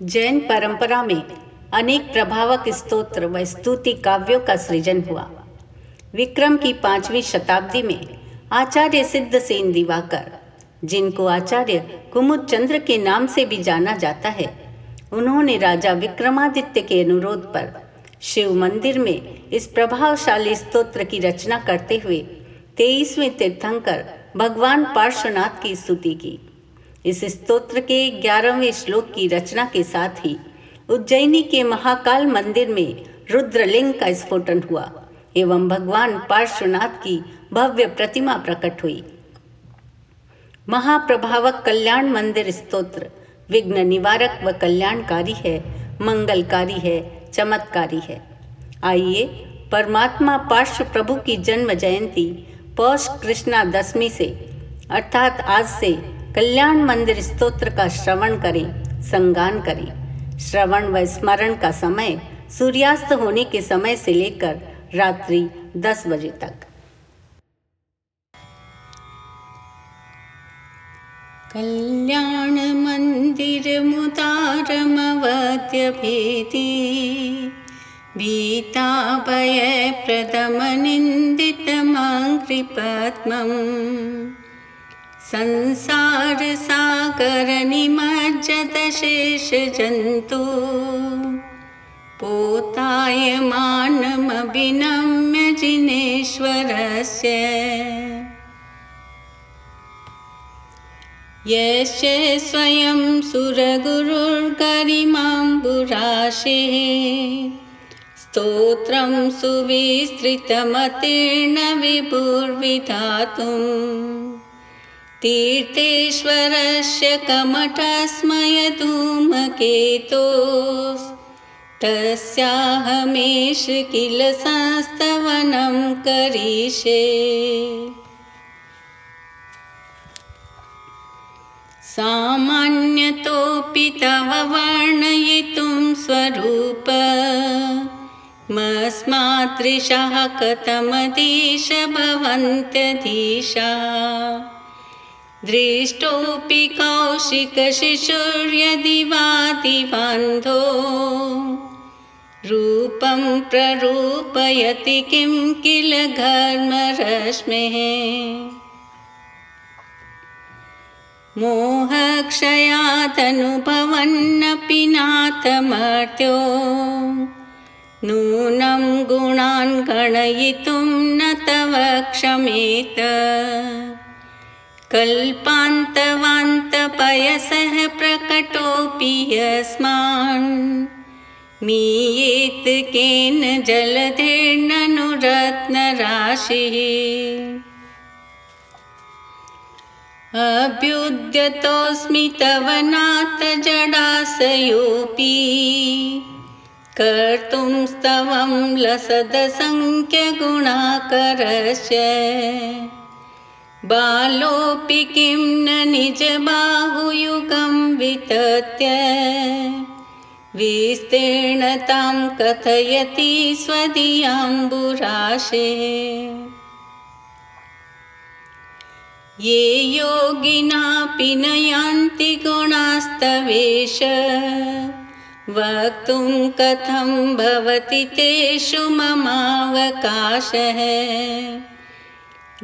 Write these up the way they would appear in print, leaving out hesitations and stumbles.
जैन परंपरा में अनेक प्रभावक स्तोत्र व स्तुति काव्यों का सृजन हुआ। विक्रम की 5वीं शताब्दी में आचार्य सिद्धसेन दिवाकर, जिनको आचार्य कुमुदचंद्र के नाम से भी जाना जाता है, उन्होंने राजा विक्रमादित्य के अनुरोध पर शिव मंदिर में इस प्रभावशाली स्तोत्र की रचना करते हुए 23वें तीर्थंकर भगवान पार्श्वनाथ की स्तुति की। इस स्तोत्र के 11वें श्लोक की रचना के साथ ही उज्जैनी के महाकाल मंदिर में रुद्रलिंग का स्फोटन हुआ एवं भगवान पार्श्वनाथ की भव्य प्रतिमा प्रकट हुई। महाप्रभावक कल्याण मंदिर स्तोत्र विघ्न निवारक व कल्याणकारी है, मंगलकारी है, चमत्कारी है। आइए परमात्मा पार्श्व प्रभु की जन्म जयंती पौष कृष्णा दशमी से अर्थात आज से कल्याण मंदिर स्तोत्र का श्रवण करें, संगान करें। श्रवण व स्मरण का समय सूर्यास्त होने के समय से लेकर रात्रि 10 बजे तक। कल्याण मंदिर मुदारमवद्य भेदी भीताभय प्रदम निंदित मांग्रिपद्मम् संसार सागर निमज्जत शेष जंतु पोतायमानमभिनम्य जिनेश्वरस्य यस्य स्वयं सुरगुरुर्गरिमाम्बुराशिः स्तोत्रं सुविस्तृतमतीर्ण विभुर्विधातुम् तीर्थेश्वरस्य कमठस्मयधूमकेतोस्तस्याहमेष किल संस्तवनं करिष्ये। सामान्यतोऽपि तव वर्णयितुं स्वरूपमस्मादृशाः कथमधीश भवन्त्यधीशा दृष्टोऽपि कौशिकशिशुर्यदि वादिबान्धो रूपं प्ररूपयति किं किल घर्मरश्मिः मोहक्षयादनुभवन्नपि नाथमर्त्यो नूनं गुणान् गणयितुं न तव क्षमेत कल्पान्तवान्तपयसः प्रकटोऽपि यस्मान् मीयेत केन जलधेर्ननु रत्नराशिः अभ्युद्यतोऽस्मि तव नाथ जडाशयोऽपि कर्तुं स्तवं लसदसंख्यगुणाकरस्य बालोऽपि किं न निजबाहुयुगं वितत्य विस्तीर्णतां कथयति स्वदीयाम्बुराशेः ये योगिनापि न यान्ति गुणास्तवेश वक्तुं कथं भवति तेषु ममावकाशः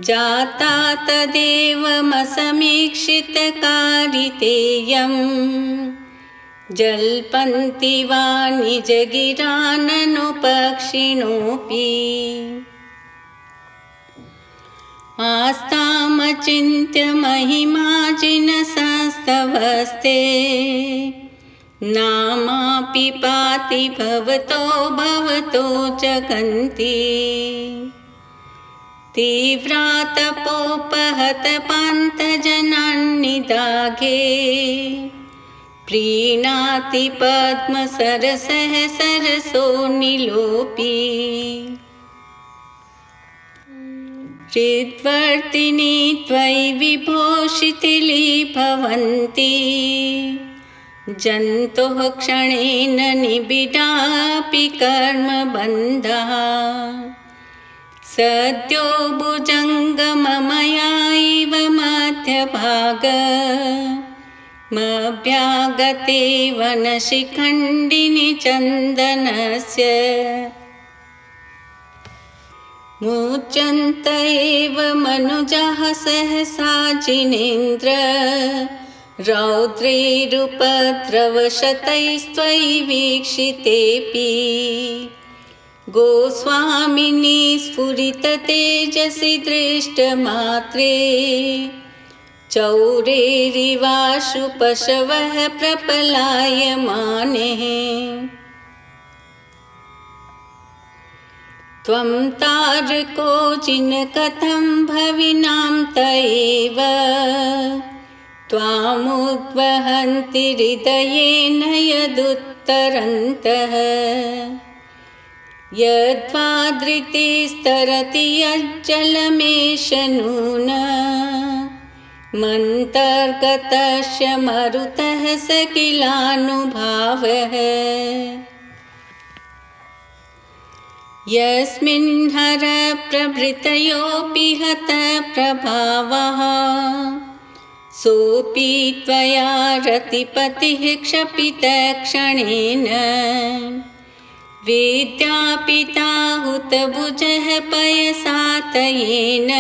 जाता तदेवमसमीक्षितकारितेयं जल्पन्ति वा निजगिराननुपक्षिणोऽपि आस्तामचिन्त्य महिमाजिनसंस्तवस्ते नामापि पाति भवतो जगन्ति तीव्रातपोपहतपान्तजनान्निदाघे प्रीणाति पद्मसरसः सरसो निलोपि हृद्वर्तिनि त्वयि विभो शिथिलीभवन्ति जन्तोः क्षणेन निबिडापि कर्मबन्धः सद्यो भुजङ्गममया इव मध्यभाग मभ्यागते वनशिखण्डिनि चन्दनस्य मुच्यन्त एव मनुजाः सहसा जिनेन्द्र रौद्रैरुपद्रवशतैस्त्वयि वीक्षितेऽपि गोस्वामिनि स्फुरिततेजसि दृष्टमात्रे चौरेरिवाशु पशवः प्रपलायमाने त्वं तारको जिनकथं भविनां त एव त्वामुद्वहन्ति हृदयेन यदुत्तरन्तः यद्वादृतिस्तरति यज्जलमेष नून मन्तर्गतस्य मरुतः स किलानुभावः यस्मिन् हरप्रभृतयोऽपि हतप्रभावः सोऽपि त्वया रतिपतिः क्षपितक्षणेन विद्यापिता हुतभुजः पयसातयेन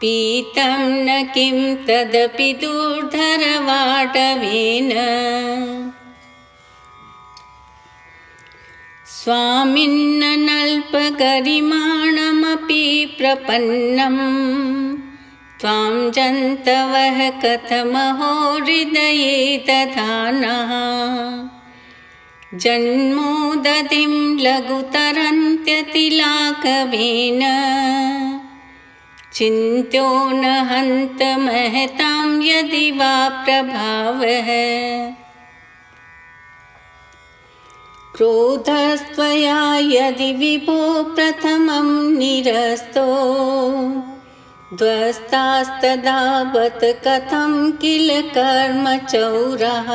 पीतं न किं तदपि दुर्धरवाटवेन स्वामिन्नल्पगरिमाणमपि प्रपन्नं त्वां जन्तवः कथमहो हृदये दधानः जन्मोदधिं लघुतरन्त्यतिलाघवेन चिन्त्यो न हन्त महतां यदि वा प्रभावः क्रोधस्त्वया यदि विभो प्रथमं निरस्तो ध्वस्तास्तदावत् कथं किल कर्मचौरः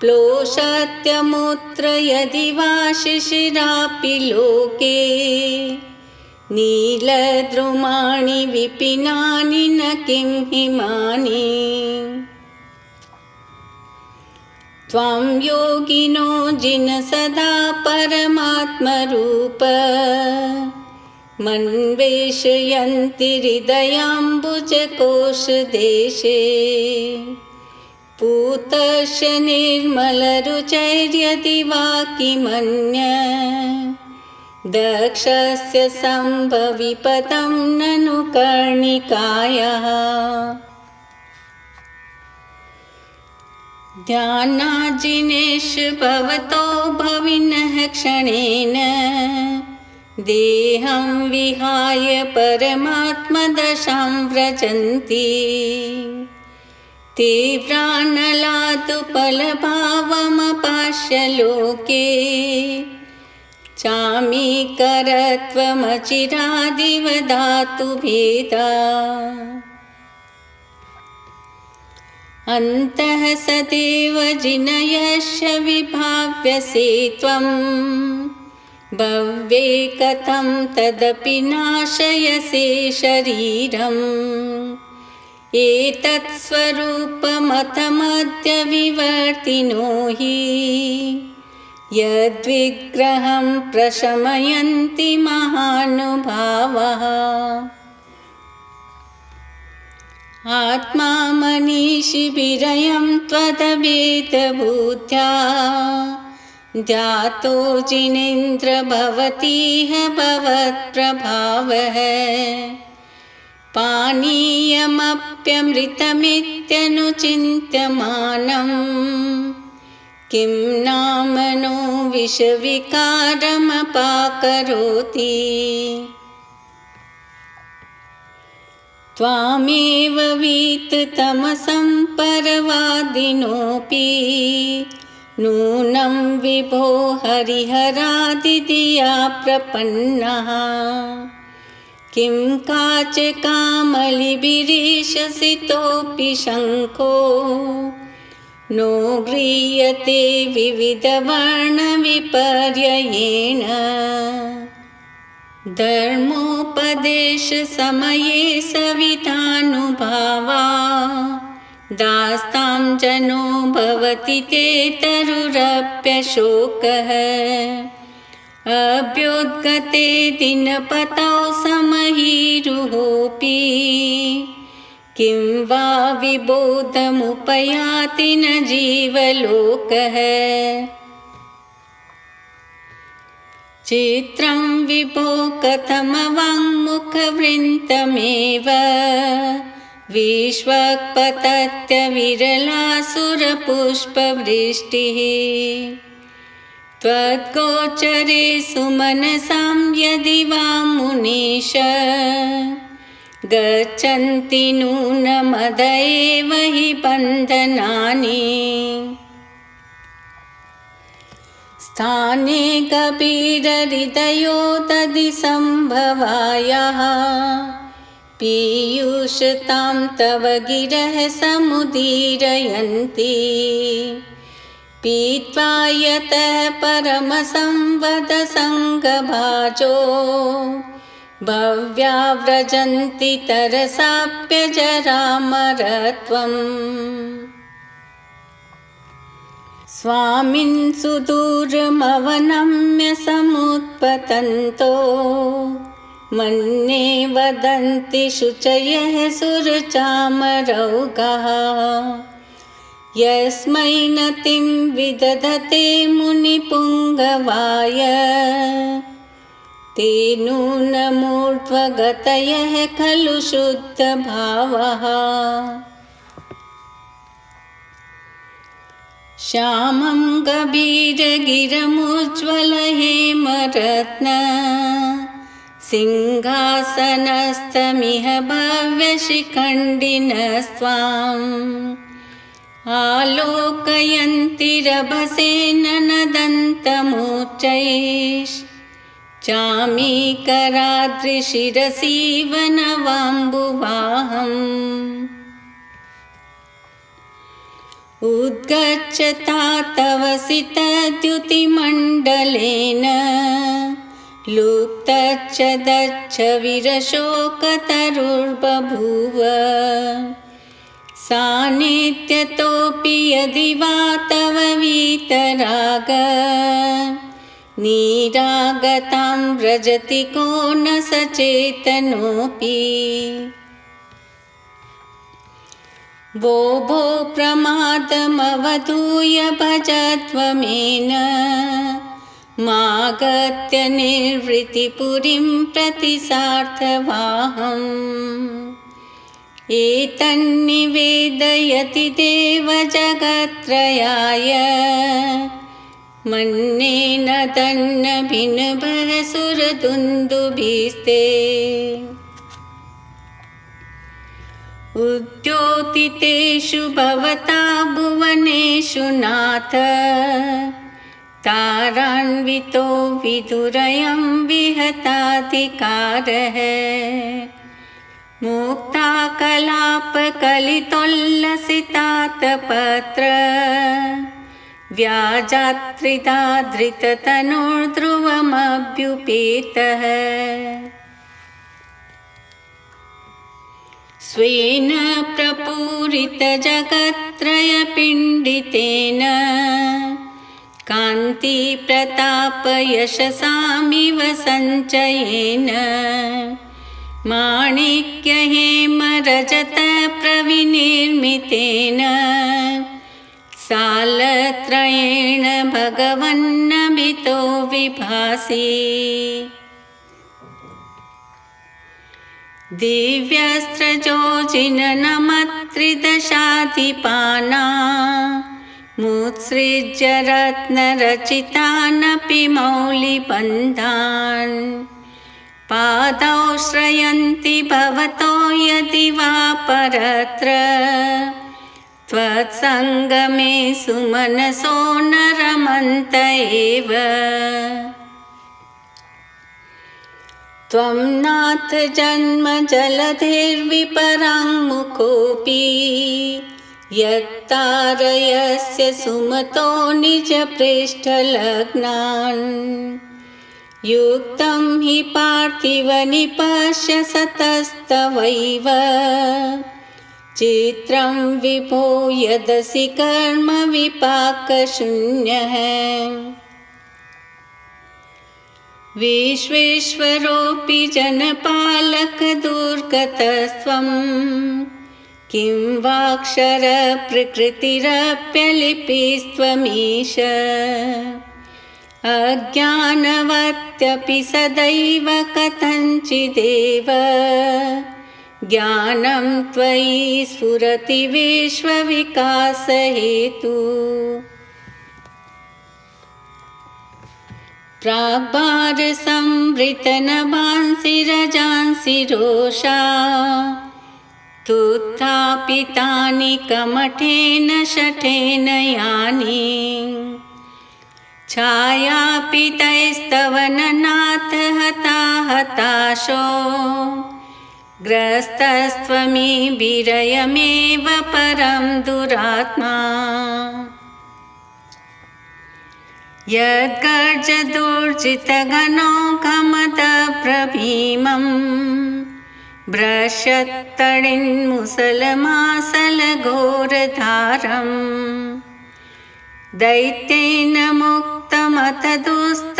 प्लोषत्यमुत्र यदि वा शिशिरापि लोके नीलद्रुमाणि विपिनानि न किं हिमानि त्वां योगिनो जिन सदा परमात्मरूप मन्वेषयन्ति हृदयाम्बुजकोशदेशे पूतस्य निर्मलरुचैर्यदि वा किमन्य दक्षस्य सम्भविपदं ननु कर्णिकायः ध्यानाजिनेषु भवतो भविनः क्षणेन देहं विहाय परमात्मदशां व्रजन्ति तीव्रानलादुपलभावमपाश्य लोके चामीकरत्वमचिरादिवदातु भेदा अन्तः सदैव जिनयस्य विभाव्यसे त्वं भव्ये कथं तदपि नाशयसे शरीरम् एतत् स्वरूपमथमद्य विवर्तिनो हि यद्विग्रहं प्रशमयन्ति महानुभावः आत्मा मनीषिभिरयं त्वदवेदबुद्ध्या ध्यातो जिनेन्द्र भवतीह भवत्प्रभावः पानीयमप्यमृतमित्यनुचिन्त्यमानं किं नाम नो विषविकारमपाकरोति त्वामेव वीततमसं परवादिनोऽपि नूनं विभो हरिहरादिधिया प्रपन्नः किं काचकामलिभिरीशसितोऽपि शङ्खो नो गृह्यते विविधवर्णविपर्ययेण धर्मोपदेशसमये सवितानुभावा दास्तां जनो भवति ते तरुरप्यशोकः अभ्युद्गते दिनपतौ समहीरुहोऽपि किं वा विबोधमुपयाति न जीवलोकः चित्रं विभो कथमवाङ्मुखवृन्तमेव विश्वक्पतत्यविरलासुरपुष्पवृष्टिः त्वद्गोचरे सुमनसां यदि वा मुनीश गच्छन्ति नूनमद एव हि बन्धनानि स्थाने कबीरहृदयो दधि सम्भवायाः पीयूषतां तव गिरः समुदीरयन्ति पीत्वा यतः परमसंवदसङ्गभाजो भव्या व्रजन्ति तरसाप्यजरामरत्वम् स्वामिन् सुदूरमवनम्य समुत्पतन्तो मन्ये वदन्ति शुचयः सुरचामरौघः यस्मै नतिं विदधते मुनिपुङ्गवाय ते नूनमूर्ध्वगतयः खलु शुद्धभावः श्यामं गभीरगिरमुज्ज्वलहेमरत्न सिंहासनस्थमिह भव्यशिखण्डिनस्त्वाम् आलोकयन्ति रभसेन नदन्तमुच्चैश्चामीकराद्रिशिरसि वनवाम्बुवाहम् उद्गच्छता तव सितद्युतिमण्डलेन लुप्तच्च दच्छ विरशोकतरुर्बभूव सान्निध्यतोऽपि यदि वा तव वीतराग निरागतां व्रजति को न सचेतनोऽपि भो भो प्रमादमवधूय भजत्वमेन मागत्य निर्वृतिपुरीं प्रति सार्थवाहम् एतन्निवेदयति देव जगत्त्रयाय मन्येन तन्नभिनभः सुरदुन्दुभिस्ते उद्योतितेषु भवता भुवनेषु नाथ तारान्वितो विदुरयं विहताधिकारः मुक्ताकलापकलितोल्लसितातपत्र व्याजात्रिधा धृततनुर्ध्रुवमभ्युपेतः स्वेन प्रपूरितजगत्त्रयपिण्डितेन कान्तिप्रतापयशसामिव सञ्चयेन माणिक्यहेमरजतप्रविनिर्मितेन सालत्रयेण भगवन्नभितो विभासि दिव्यस्त्रजोजिननमत्रिदशाधिपाना मुत्सृज्य रत्नरचितानपि मौलिबन्धान् पादौ श्रयन्ति भवतो यदि वा परत्र त्वत्सङ्गमे सुमनसो न रमन्त एव त्वं नाथ जन्म जलधिर्विपराङ्मुखोऽपि यत्तारयस्य सुमतो निजपृष्ठलग्नान् युक्तं हि पार्थिव निपश्य सतस्तवैव चित्रं विभो यदसि कर्म विपाकशून्यः विश्वेश्वरोऽपि जनपालकदुर्गतस्त्वं किं वाक्षरप्रकृतिरप्यलिपिस्त्वमीश अज्ञानवत्यपि सदैव कथञ्चिदेव ज्ञानं त्वयि स्फुरति विश्वविकासहेतु प्राग्भारसंवृतनभांसि रजांसि रोषा तुत्थापितानि कमठेन शठेन यानि छायापितैस्तव ननाथ हता हताशो ग्रस्तस्त्वमीभिरयमेव परं दुरात्मा यद्गर्जदुर्जितघनौघमदभ्रभीमं भ्रश्यत्तडिन्मुसलमासलघोरधारम् दैत्येन मुक्तमथ दुस्तरवारिदध्रे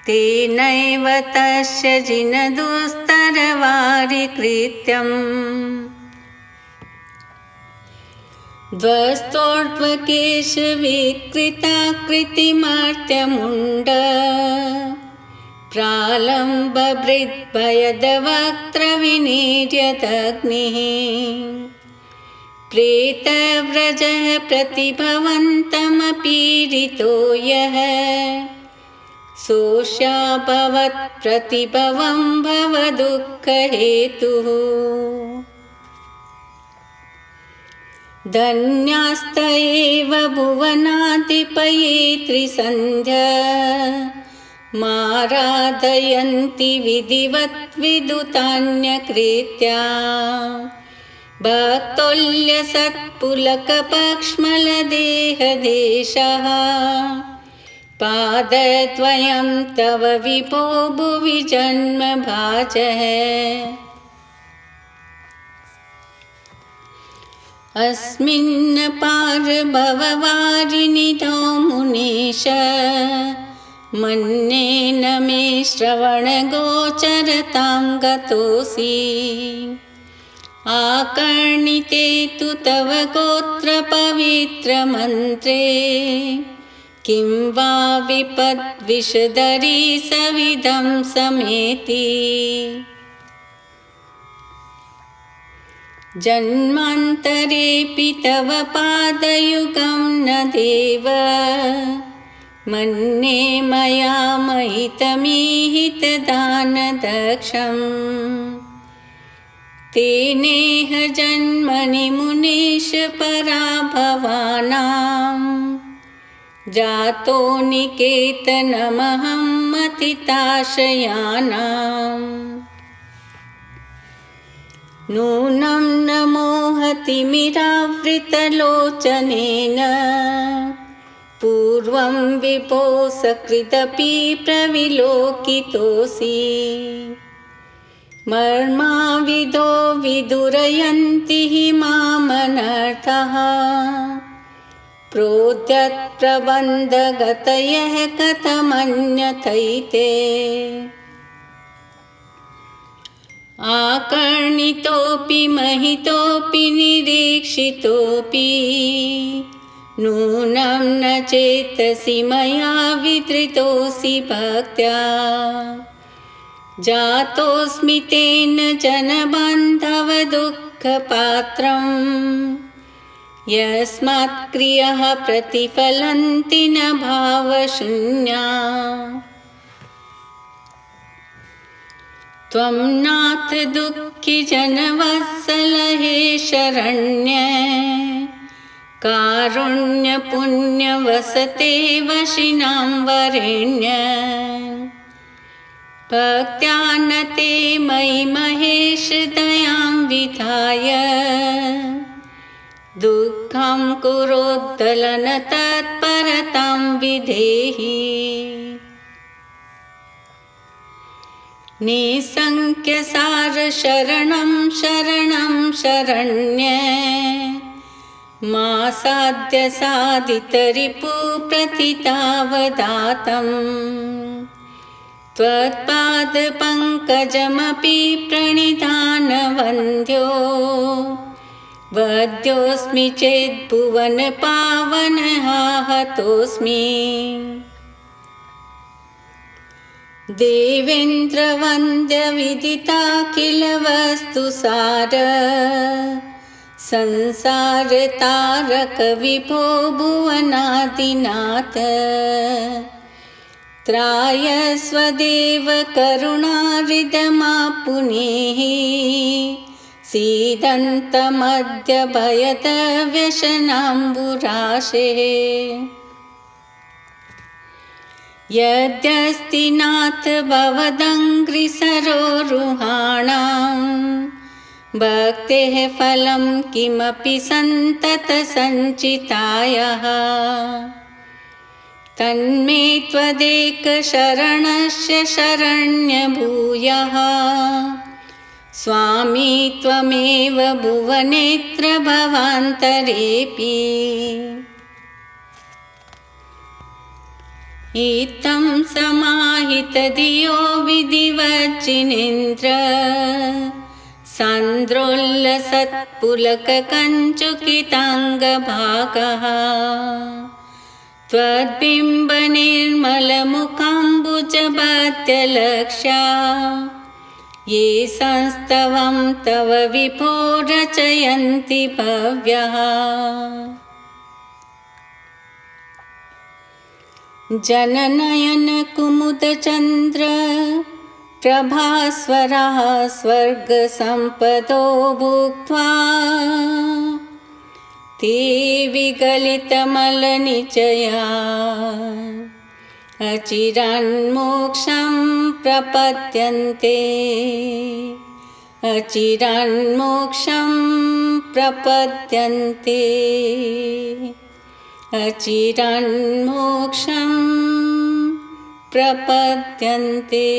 तेनैव तस्य जिनदुस्तरवारिकृत्यम् ध्वस्तोर्ध्वकेशविकृताकृतिमर्त्यमुण्ड प्रालम्बभृद्भयदवक्त्रविनिर्यदग्निः प्रेतव्रजः प्रतिभवन्तमपीडितो यः सोऽशाभवत्प्रतिभवं भवदुःखहेतुः धन्यास्त एव भुवनाधिपये त्रिसन्ध्या माराधयन्ति विधिवत् विदुतान्यकृत्या भक्तोल्यसत्पुलकपक्ष्मलदेहदेशः पादद्वयं तव विभो भुवि जन्म भाजः अस्मिन् पारभववारिनिधौ मुनीश मन्येन मे श्रवणगोचरतां गतोऽसि आकर्णिते तु तव गोत्रपवित्रमन्त्रे किं वा विपद्विषधरी सविधं समेति जन्मान्तरेऽपि तव पादयुगं न देव मन्ये मया महितमीहितदानदक्षम् तेनेह जन्मनि मुनीश पराभवानां जातो निकेतनमहं मतिताशयानाम् नूनं न मोहतिमिरावृतलोचनेन पूर्वं विभो सकृदपि प्रविलोकितोऽसि मर्माविदो विदुरयन्ति हि मामनर्थः प्रोद्यत्प्रबन्धगतयः कथमन्यथैते आकर्णितोऽपि महितोऽपि निरीक्षितोऽपि नूनं न चेतसि मया विधृतोऽसि भक्त्या जातोऽस्मि तेन जनबान्धव दुःखपात्रम् यस्मात् क्रियाः प्रतिफलन्ति न भावशून्या त्वं नाथ दुःखि जनवत्सल हे शरण्य कारुण्यपुण्यवसते वशिनां वरेण्य भक्त्या न ते मयि महेश दयां विधाय दुःखं कुरोद्धलन तत्परतां विधेहि निसंख्यसार शरणं शरणं शरण्य मा साध्य साधितरिपुप्रथितावदातम् त्वत्पादपङ्कजमपि प्रणिधानवन्द्यो वद्योऽस्मि चेद्भुवनपावनहाहतोऽस्मि देवेन्द्रवन्द्यविदिताखिलवस्तुसार संसारतारकविभो भुवनादिनाथ त्रायस्वदेव करुणाहृदमापुनेः सीदन्तमद्य भयदव्यसनाम्बुराशेः यद्यस्ति नाथ भवदङ्घ्रिसरोरुहाणां भक्तेः फलं किमपि सन्ततसञ्चितायः तन्मे त्वदेकशरणस्य शरण्यभूयः स्वामी त्वमेव भुवनेत्र भवान्तरेऽपि इत्थं समाहितधियो विधिवज्जिनेन्द्र सान्द्रोल्लसत्पुलककञ्चुकिताङ्गभागः त्वद्बिम्बनिर्मलमुखाम्बुजभद्रलक्ष्या ये संस्तवं तव विभो रचयन्ति भव्यः जननयन कुमुदचन्द्र प्रभास्वरः स्वर्गसम्पदो भुक्त्वा ते विगलितमलनिचया अचिरान्मोक्षं प्रपद्यन्ते अचिरान्मोक्षं प्रपद्यन्ते अचिरान्मोक्षं प्रपद्यन्ते।